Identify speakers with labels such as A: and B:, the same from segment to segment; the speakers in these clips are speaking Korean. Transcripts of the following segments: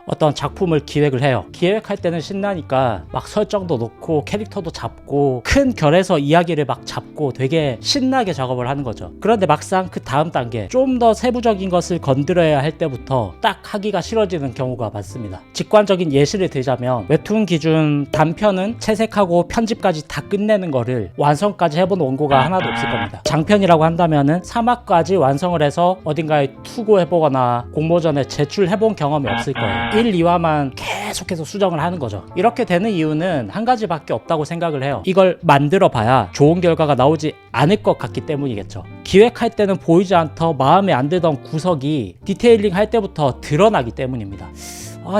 A: 어떤 작품을 기획을 해요. 기획할 때는 신나니까 막 설정도 놓고 캐릭터도 잡고 큰 결에서 이야기를 막 잡고 되게 신나게 작업을 하는 거죠. 그런데 막상 그 다음 단계 좀 더 세부적인 것을 건드려야 할 때부터 딱 하기가 싫어지는 경우가 많습니다. 직관적인 예시를 들자면 웹툰 기준 단편은 채색하고 편집까지 다 끝내는 거를 완성까지 해본 원고가 하나도 없을 겁니다. 장편이라고 한다면은 3화까지 완성을 해서 어딘가에 투고해보거나 공모전에 제출해본 경험이 없을 거예요. 1, 2화만 계속해서 수정을 하는 거죠. 이렇게 되는 이유는 한 가지밖에 없다고 생각을 해요. 이걸 만들어 봐야 좋은 결과가 나오지 않을 것 같기 때문이겠죠. 기획할 때는 보이지 않더 마음에 안 들던 구석이 디테일링 할 때부터 드러나기 때문입니다.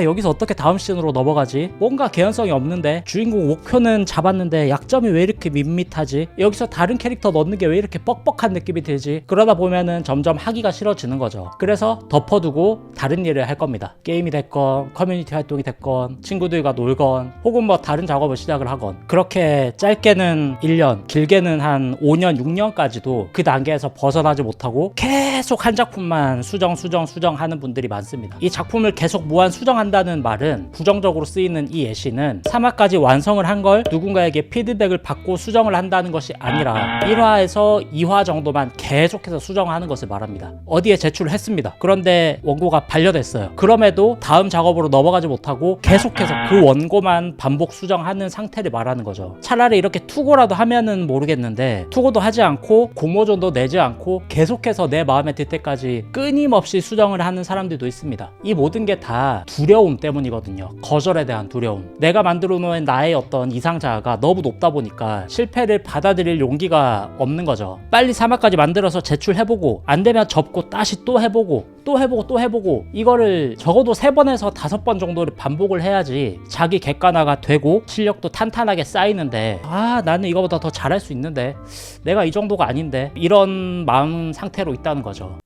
A: 여기서 어떻게 다음 씬으로 넘어가지? 뭔가 개연성이 없는데 주인공 목표는 잡았는데 약점이 왜 이렇게 밋밋하지? 여기서 다른 캐릭터 넣는 게 왜 이렇게 뻑뻑한 느낌이 들지? 그러다 보면은 점점 하기가 싫어지는 거죠. 그래서 덮어두고 다른 일을 할 겁니다. 게임이 됐건 커뮤니티 활동이 됐건 친구들과 놀건 혹은 뭐 다른 작업을 시작을 하건 그렇게 짧게는 1년 길게는 한 5년 6년까지도 그 단계에서 벗어나지 못하고 계속 한 작품만 수정하는 분들이 많습니다. 이 작품을 계속 무한 수정한다는 말은 부정적으로 쓰이는 이 예시는 3화까지 완성을 한 걸 누군가에게 피드백을 받고 수정을 한다는 것이 아니라 1화에서 2화 정도만 계속해서 수정하는 것을 말합니다. 어디에 제출을 했습니다. 그런데 원고가 반려됐어요. 그럼에도 다음 작업으로 넘어가지 못하고 계속해서 그 원고만 반복 수정하는 상태를 말하는 거죠. 차라리 이렇게 투고라도 하면은 모르겠는데 투고도 하지 않고 공모전도 내지 않고 계속해서 내 마음에 들 때까지 끊임없이 수정을 하는 사람들도 있습니다. 이 모든 게 다 두려움 때문이거든요. 거절에 대한 두려움. 내가 만들어 놓은 나의 어떤 이상자아가 너무 높다 보니까 실패를 받아들일 용기가 없는 거죠. 빨리 3화까지 만들어서 제출해보고 안 되면 접고 다시 또 해보고 또 해보고 이거를 적어도 3번에서 5번 정도를 반복을 해야지 자기 객관화가 되고 실력도 탄탄하게 쌓이는데 나는 이거보다 더 잘할 수 있는데 내가 이 정도가 아닌데 이런 마음 상태로 있다는 거죠.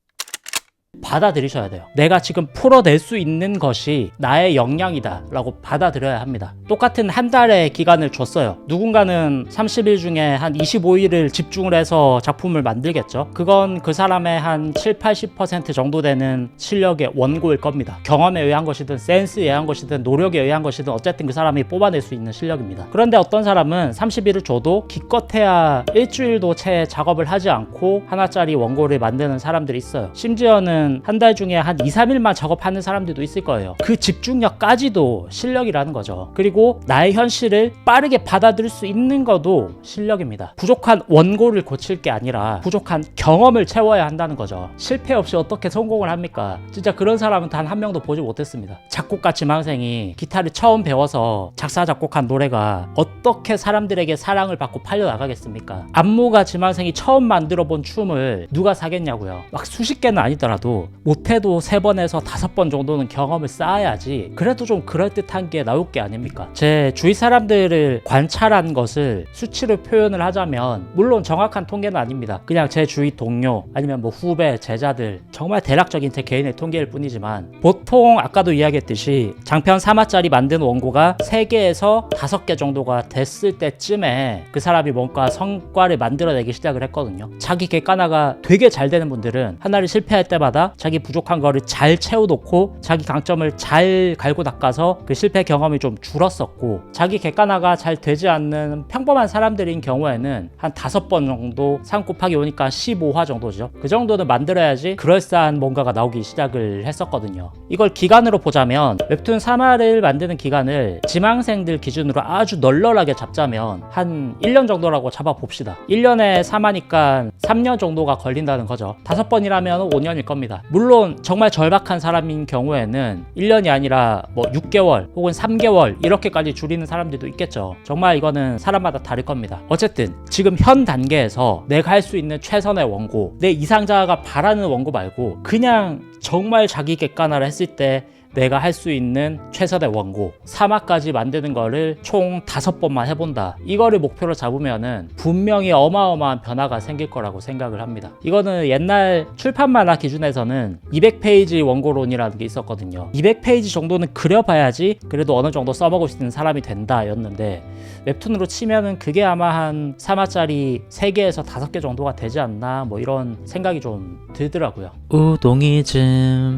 A: 받아들이셔야 돼요. 내가 지금 풀어낼 수 있는 것이 나의 역량이다 라고 받아들여야 합니다. 똑같은 한 달의 기간을 줬어요. 누군가는 30일 중에 한 25일을 집중을 해서 작품을 만들겠죠. 그건 그 사람의 한 7-80% 정도 되는 실력의 원고일 겁니다. 경험에 의한 것이든 센스에 의한 것이든 노력에 의한 것이든 어쨌든 그 사람이 뽑아낼 수 있는 실력입니다. 그런데 어떤 사람은 30일을 줘도 기껏해야 일주일도 채 작업을 하지 않고 하나짜리 원고를 만드는 사람들이 있어요. 심지어는 한 달 중에 한 2-3일만 작업하는 사람들도 있을 거예요. 그 집중력까지도 실력이라는 거죠. 그리고 나의 현실을 빠르게 받아들일 수 있는 것도 실력입니다. 부족한 원고를 고칠 게 아니라 부족한 경험을 채워야 한다는 거죠. 실패 없이 어떻게 성공을 합니까? 진짜 그런 사람은 단 한 명도 보지 못했습니다. 작곡가 지망생이 기타를 처음 배워서 작사 작곡한 노래가 어떻게 사람들에게 사랑을 받고 팔려나가겠습니까? 안무가 지망생이 처음 만들어 본 춤을 누가 사겠냐고요. 막 수십 개는 아니더라도 못해도 3번에서 5번 정도는 경험을 쌓아야지 그래도 좀 그럴듯한 게 나올 게 아닙니까? 제 주위 사람들을 관찰한 것을 수치로 표현을 하자면 물론 정확한 통계는 아닙니다. 그냥 제 주위 동료 아니면 뭐 후배, 제자들 정말 대략적인 제 개인의 통계일 뿐이지만 보통 아까도 이야기했듯이 장편 3화짜리 만든 원고가 3개에서 5개 정도가 됐을 때쯤에 그 사람이 뭔가 성과를 만들어내기 시작을 했거든요. 자기 객관화가 되게 잘 되는 분들은 하나를 실패할 때마다 자기 부족한 거를 잘 채워놓고 자기 강점을 잘 갈고 닦아서 그 실패 경험이 좀 줄었었고 자기 객관화가 잘 되지 않는 평범한 사람들인 경우에는 한 5번 정도 3 곱하기 5니까 15화 정도죠. 그 정도는 만들어야지 그럴싸한 뭔가가 나오기 시작을 했었거든요. 이걸 기간으로 보자면 웹툰 3화를 만드는 기간을 지망생들 기준으로 아주 널널하게 잡자면 한 1년 정도라고 잡아봅시다. 1년에 3화니까 3년 정도가 걸린다는 거죠. 5번이라면 5년일 겁니다. 물론 정말 절박한 사람인 경우에는 1년이 아니라 뭐 6개월 혹은 3개월 이렇게까지 줄이는 사람들도 있겠죠. 정말 이거는 사람마다 다를 겁니다. 어쨌든 지금 현 단계에서 내가 할 수 있는 최선의 원고, 내 이상자가 바라는 원고 말고 그냥 정말 자기 객관화를 했을 때 내가 할 수 있는 최선의 원고 3화까지 만드는 거를 총 5번만 해본다. 이거를 목표로 잡으면은 분명히 어마어마한 변화가 생길 거라고 생각을 합니다. 이거는 옛날 출판 만화 기준에서는 200페이지 원고론이라는 게 있었거든요. 200페이지 정도는 그려봐야지 그래도 어느 정도 써먹을 수 있는 사람이 된다 였는데 웹툰으로 치면은 그게 아마 한 3화짜리 3개에서 5개 정도가 되지 않나 뭐 이런 생각이 좀 들더라고요.
B: 우동이즘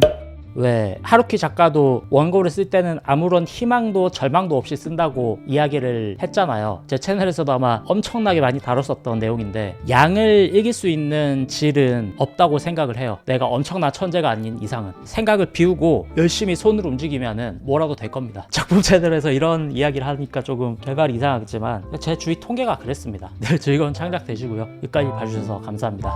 A: 왜 하루키 작가도 원고를 쓸 때는 아무런 희망도 절망도 없이 쓴다고 이야기를 했잖아요. 제 채널에서도 아마 엄청나게 많이 다뤘었던 내용인데, 양을 이길 수 있는 질은 없다고 생각을 해요. 내가 엄청난 천재가 아닌 이상은. 생각을 비우고 열심히 손을 움직이면은 뭐라도 될 겁니다. 작품 채널에서 이런 이야기를 하니까 조금 결말이 이상하겠지만 제 주위 통계가 그랬습니다. 늘 즐거운 창작 되시고요. 여기까지 봐주셔서 감사합니다.